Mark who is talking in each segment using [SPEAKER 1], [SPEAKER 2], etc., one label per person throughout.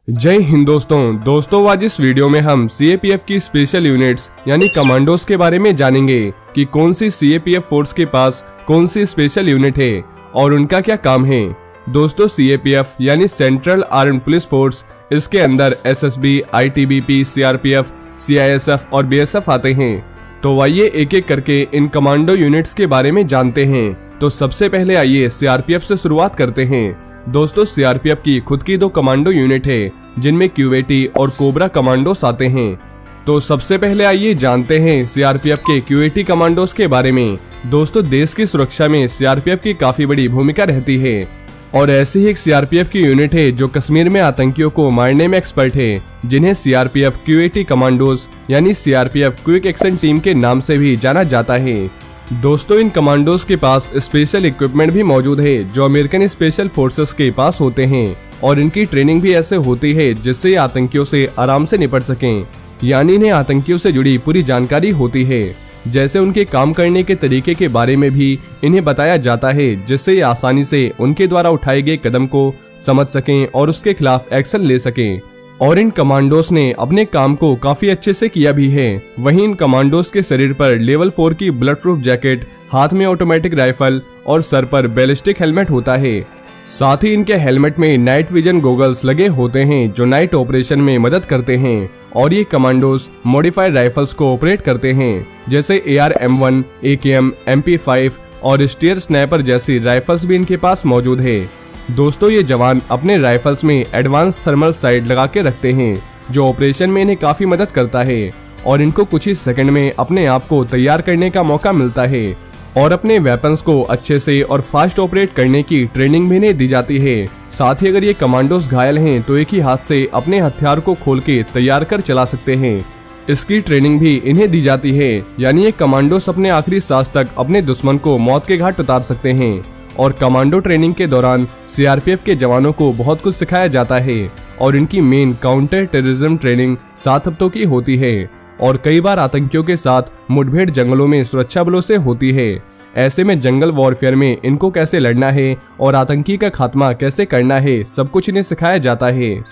[SPEAKER 1] जय हिंद दोस्तों आज इस वीडियो में हम सीएपीएफ की स्पेशल यूनिट्स यानी कमांडोज के बारे में जानेंगे कि कौन सी सीएपीएफ फोर्स के पास कौन सी स्पेशल यूनिट है और उनका क्या काम है। दोस्तों सीएपीएफ यानी सेंट्रल आर्म्ड पुलिस फोर्स, इसके अंदर एसएसबी, आईटीबीपी, सीआरपीएफ, सीआईएसएफ और बीएसएफ आते हैं। तो आइए एक एक करके इन कमांडो यूनिट्स के बारे में जानते हैं। तो सबसे पहले आइए सीआरपीएफ से शुरुआत करते हैं। दोस्तों सीआरपीएफ की खुद की 2 कमांडो यूनिट है जिनमें क्यूएटी और कोबरा कमांडोस आते हैं। तो सबसे पहले आइए जानते हैं सीआरपीएफ के क्यूएटी कमांडोस के बारे में। दोस्तों देश की सुरक्षा में सीआरपीएफ की काफी बड़ी भूमिका रहती है और ऐसी ही एक सीआरपीएफ की यूनिट है जो कश्मीर में आतंकियों को मारने में एक्सपर्ट है, जिन्हें सीआरपीएफ क्यूएटी कमांडोस यानी सीआरपीएफ क्विक एक्शन टीम के नाम से भी जाना जाता है। दोस्तों इन कमांडोज के पास स्पेशल इक्विपमेंट भी मौजूद है जो अमेरिकन स्पेशल फोर्सेस के पास होते हैं और इनकी ट्रेनिंग भी ऐसे होती है जिससे ये आतंकियों से आराम से निपट सकें, यानी इन्हें आतंकियों से जुड़ी पूरी जानकारी होती है। जैसे उनके काम करने के तरीके के बारे में भी इन्हें बताया जाता है जिससे ये आसानी से उनके द्वारा उठाए गए कदम को समझ सकें और उसके खिलाफ एक्शन ले सकें। और इन कमांडोस ने अपने काम को काफी अच्छे से किया भी है। वहीं इन कमांडोस के शरीर पर लेवल 4 की बुलेट प्रूफ जैकेट, हाथ में ऑटोमेटिक राइफल और सर पर बैलिस्टिक हेलमेट होता है। साथ ही इनके हेलमेट में नाइट विजन गॉगल्स लगे होते हैं जो नाइट ऑपरेशन में मदद करते हैं। और ये कमांडोस मॉडिफाइड राइफल्स को ऑपरेट करते हैं जैसे AR-M1, AKM, MP5 और स्टीयर स्नाइपर जैसी राइफल्स भी इनके पास मौजूद है। दोस्तों ये जवान अपने राइफल्स में एडवांस थर्मल साइट लगा के रखते हैं जो ऑपरेशन में इन्हें काफी मदद करता है और इनको कुछ ही सेकंड में अपने आप को तैयार करने का मौका मिलता है और अपने वेपन्स को अच्छे से और फास्ट ऑपरेट करने की ट्रेनिंग भी इन्हें दी जाती है। साथ ही अगर ये कमांडोस घायल हैं तो एक ही हाथ से अपने हथियार को खोल के तैयार कर चला सकते हैं। इसकी ट्रेनिंग भी इन्हें दी जाती है, यानी ये कमांडोस अपने आखिरी सांस तक अपने दुश्मन को मौत के घाट उतार सकते हैं। और कमांडो ट्रेनिंग के दौरान सीआरपीएफ के जवानों को बहुत कुछ सिखाया जाता है और इनकी मेन काउंटर टेररिज्म ट्रेनिंग 7 हफ्तों की होती है और कई बार आतंकियों के साथ मुठभेड़ जंगलों में सुरक्षा बलों से होती है। ऐसे में जंगल वॉरफेयर में इनको कैसे लड़ना है और आतंकी का खात्मा कैसे करना है, सब कुछ इन्हें सिखाया जाता है।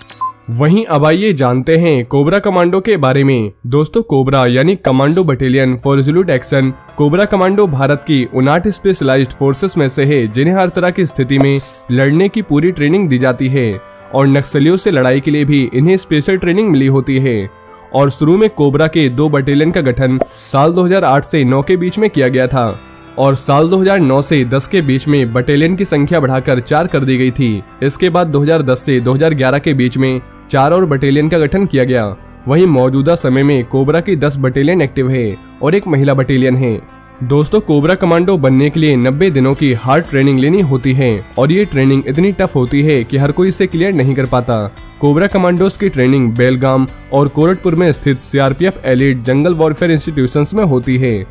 [SPEAKER 1] वहीं अब आइए जानते हैं कोबरा कमांडो के बारे में। दोस्तों कोबरा यानी commando battalion for resolute action, cobra commando Bharat की 59 स्पेशलाइज्ड फोर्सेस में से है जिन्हें हर तरह की स्थिति में लड़ने की पूरी ट्रेनिंग दी जाती है और नक्सलियों से लड़ाई के लिए भी इन्हें स्पेशल ट्रेनिंग मिली होती है। और शुरू में कोबरा के 2 बटालियन का गठन साल 2008 से 9 के बीच में किया गया था और साल 2009 से 10 के बीच में बटालियन की संख्या बढ़ाकर 4 कर दी गई थी। इसके बाद 2010 से 2011 के बीच में 4 और बटालियन का गठन किया गया। वहीं मौजूदा समय में कोबरा की 10 बटालियन एक्टिव है और 1 महिला बटालियन है। दोस्तों कोबरा कमांडो बनने के लिए 90 दिनों की हार्ड ट्रेनिंग लेनी होती है और ये ट्रेनिंग इतनी टफ होती है कि हर कोई इसे क्लियर नहीं कर पाता। कोबरा कमांडोस की ट्रेनिंग बेलगाम और कोरटपुर में स्थित सीआरपीएफ एलीट जंगल वॉरफेयर इंस्टीट्यूशंस में होती है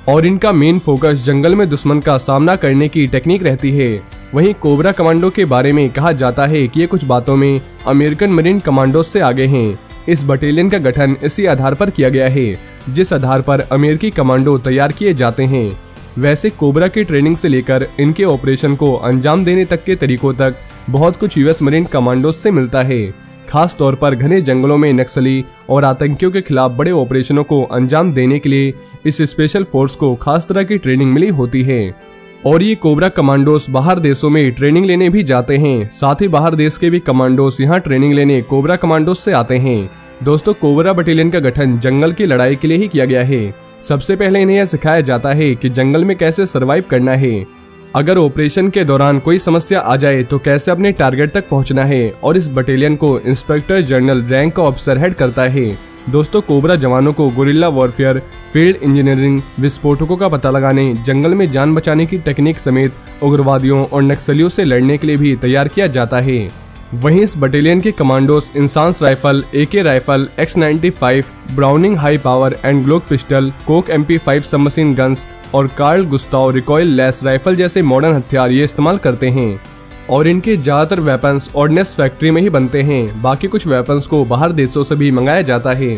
[SPEAKER 1] और इनका मेन फोकस जंगल में दुश्मन का सामना करने की टेक्निक रहती है। वहीं कोबरा कमांडो के बारे में कहा जाता है कि ये कुछ बातों में अमेरिकन मरीन कमांडोस से आगे हैं। इस बटालियन का गठन इसी आधार पर किया गया है जिस आधार पर अमेरिकी कमांडो तैयार किए जाते हैं। वैसे कोबरा की ट्रेनिंग से लेकर इनके ऑपरेशन को अंजाम देने तक के तरीकों तक बहुत कुछ यूएस मरीन कमांडोस से मिलता है। खास तौर पर घने जंगलों में नक्सली और आतंकियों के खिलाफ बड़े ऑपरेशनों को अंजाम देने के लिए इस स्पेशल फोर्स को खास तरह की ट्रेनिंग मिली होती है। और ये कोबरा कमांडोस बाहर देशों में ट्रेनिंग लेने भी जाते हैं। साथ ही बाहर देश के भी कमांडोस यहाँ ट्रेनिंग लेने कोबरा कमांडोस से आते हैं। दोस्तों कोबरा बटालियन का गठन जंगल की लड़ाई के लिए ही किया गया है। सबसे पहले इन्हें यह सिखाया जाता है कि जंगल में कैसे सर्वाइव करना है, अगर ऑपरेशन के दौरान कोई समस्या आ जाए तो कैसे अपने टारगेट तक पहुंचना है और इस बटालियन को इंस्पेक्टर जनरल रैंक का ऑफिसर हेड करता है। दोस्तों कोबरा जवानों को गुरिल्ला वॉरफेयर, फील्ड इंजीनियरिंग, विस्फोटकों का पता लगाने, जंगल में जान बचाने की टेक्निक समेत उग्रवादियों और नक्सलियों से लड़ने के लिए भी तैयार किया जाता है। वहीं इस बटालियन के commandos INSAS rifle, AK rifle, X95, Browning high power and Glock pistol, Koch MP5 submachine guns और Carl Gustav recoilless rifle जैसे मॉडर्न हथियार ये इस्तेमाल करते हैं और इनके ज्यादातर वेपन्स ऑर्डिनेंस फैक्ट्री में ही बनते हैं। बाकी कुछ वेपन्स को बाहर देशों से भी मंगाया जाता है।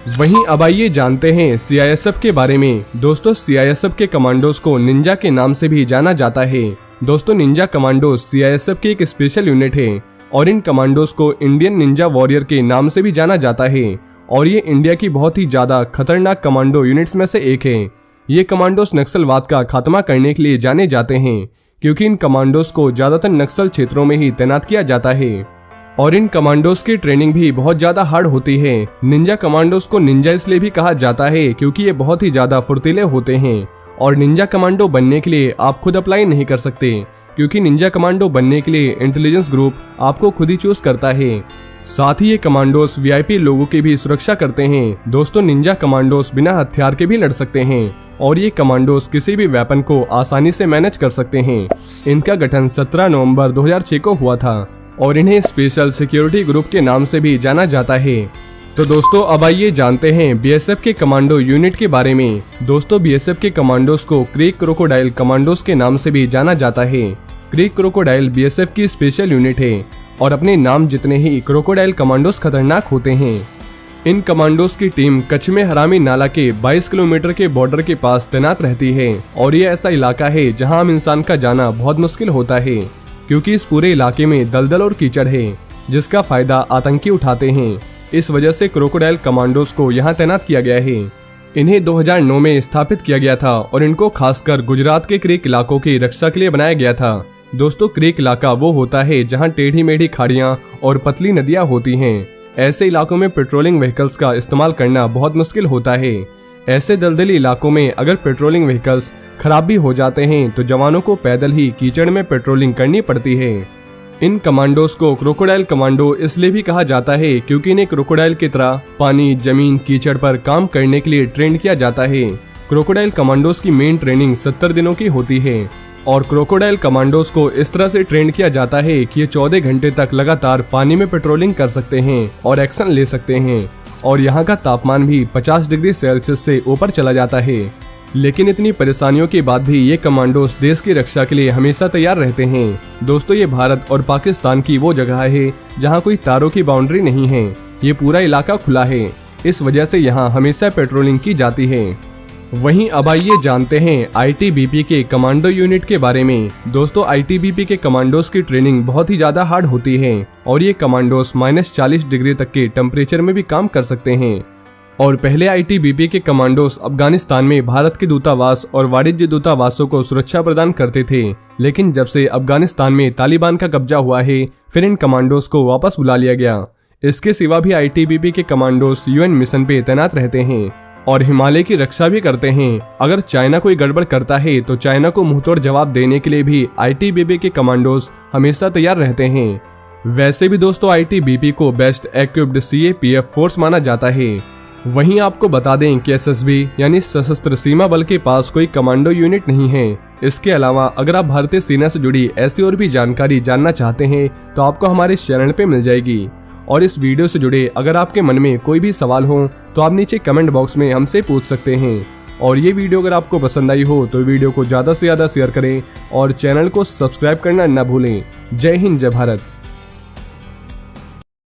[SPEAKER 1] वहीं अब आइए जानते हैं सीआईएसएफ के बारे में। दोस्तों सीआईएसएफ के कमांडोज को निंजा के नाम से भी जाना जाता है। दोस्तों निंजा कमांडो सीआईएसएफ की एक स्पेशल यूनिट है और इन कमांडोज को इंडियन निंजा वॉरियर के नाम से भी जाना जाता है और ये इंडिया की बहुत ही ज्यादा खतरनाक कमांडो यूनिट्स में से एक है। ये कमांडोज नक्सलवाद का खात्मा करने के लिए जाने जाते हैं क्योंकि इन कमांडोज को ज्यादातर नक्सल क्षेत्रों में ही तैनात किया जाता है और इन कमांडोज की ट्रेनिंग भी बहुत ज्यादा हार्ड होती है। निंजा कमांडोज को निंजा इसलिए भी कहा जाता है क्योंकि ये बहुत ही ज्यादा फुर्तीले होते हैं और निंजा कमांडो बनने के लिए आप खुद अप्लाई नहीं कर सकते क्योंकि निंजा कमांडो बनने के लिए इंटेलिजेंस ग्रुप आपको खुद ही चूज करता है। साथ ही ये कमांडोज वीआईपी लोगों की भी सुरक्षा करते हैं। दोस्तों, निंजा कमांडोज बिना हथियार के भी लड़ सकते हैं और ये कमांडोज किसी भी वेपन को आसानी से मैनेज कर सकते हैं। इनका गठन 17 नवंबर 2006 को हुआ था और इन्हें स्पेशल सिक्योरिटी ग्रुप के नाम से भी जाना जाता है। तो दोस्तों, अब आइए जानते हैं बीएसएफ के कमांडो यूनिट के बारे में। दोस्तों, बीएसएफ के कमांडोज को क्रीक क्रोकोडाइल कमांडोज के नाम से भी जाना जाता है। क्रीक क्रोकोडाइल बीएसएफ की स्पेशल यूनिट है और अपने नाम जितने ही क्रोकोडाइल कमांडोज खतरनाक होते हैं। इन कमांडोज की टीम कच्छ में हरामी नाला के 22 किलोमीटर के बॉर्डर के पास तैनात रहती है और ये ऐसा इलाका है जहां आम इंसान का जाना बहुत मुश्किल होता है क्योंकि इस पूरे इलाके में दलदल और कीचड़ है जिसका फायदा आतंकी उठाते हैं। इस वजह से क्रोकोडाइल कमांडोज को यहाँ तैनात किया गया है। इन्हें 2009 में स्थापित किया गया था और इनको खासकर गुजरात के क्रीक इलाकों की रक्षा के लिए बनाया गया था। दोस्तों, क्रीक इलाका वो होता है जहाँ टेढ़ी मेढ़ी खाड़ियाँ और पतली नदियाँ होती हैं। ऐसे इलाकों में पेट्रोलिंग व्हीकल्स का इस्तेमाल करना बहुत मुश्किल होता है। ऐसे दलदली इलाकों में अगर पेट्रोलिंग व्हीकल्स खराब भी हो जाते हैं तो जवानों को पैदल ही कीचड़ में पेट्रोलिंग करनी पड़ती है। इन कमांडोज को क्रोकोडाइल कमांडो इसलिए भी कहा जाता है क्योंकि इन्हें क्रोकोडाइल की तरह पानी, जमीन, कीचड़ पर काम करने के लिए ट्रेन किया जाता है। क्रोकोडाइल कमांडोज की मेन ट्रेनिंग 70 दिनों की होती है और क्रोकोडाइल कमांडोज को इस तरह से ट्रेन किया जाता है कि ये 14 घंटे तक लगातार पानी में पेट्रोलिंग कर सकते हैं और एक्शन ले सकते हैं और यहाँ का तापमान भी 50 डिग्री सेल्सियस से ऊपर चला जाता है। लेकिन इतनी परेशानियों के बाद भी ये कमांडोज देश की रक्षा के लिए हमेशा तैयार रहते हैं। दोस्तों, ये भारत और पाकिस्तान की वो जगह है जहाँ कोई तारों की बाउंड्री नहीं है। ये पूरा इलाका खुला है, इस वजह से यहाँ हमेशा पेट्रोलिंग की जाती है। वहीं अब आइए जानते हैं आईटीबीपी के कमांडो यूनिट के बारे में। दोस्तों, आईटीबीपी के कमांडोज की ट्रेनिंग बहुत ही ज्यादा हार्ड होती है और ये कमांडोज -40 डिग्री तक के टेम्परेचर में भी काम कर सकते हैं। और पहले आईटीबीपी के कमांडोज अफगानिस्तान में भारत के दूतावास और वाणिज्य दूतावासों को सुरक्षा प्रदान करते थे, लेकिन जब से अफगानिस्तान में तालिबान का कब्जा हुआ है फिर इन कमांडोज को वापस बुला लिया गया। इसके सिवा भी आईटीबीपी के कमांडोज यूएन मिशन पे तैनात रहते हैं और हिमालय की रक्षा भी करते हैं। अगर चाइना कोई गड़बड़ करता है तो चाइना को मुंहतोड़ जवाब देने के लिए भी आईटीबीपी के कमांडोज हमेशा तैयार रहते हैं। वैसे भी दोस्तों, आईटीबीपी को बेस्ट इक्विप्ड सीएपीएफ फोर्स माना जाता है। वहीं आपको बता दें कि एसएसबी यानी सशस्त्र सीमा बल के पास कोई कमांडो यूनिट नहीं है। इसके अलावा अगर आप भारतीय सेना से जुड़ी ऐसी और भी जानकारी जानना चाहते हैं तो आपको हमारे इस चैनल पे मिल जाएगी। और इस वीडियो से जुड़े अगर आपके मन में कोई भी सवाल हो तो आप नीचे कमेंट बॉक्स में हमसे पूछ सकते हैं। और ये वीडियो अगर आपको पसंद आई हो तो वीडियो को ज़्यादा से ज़्यादा शेयर करें और चैनल को सब्सक्राइब करना न भूलें। जय हिंद, जय भारत।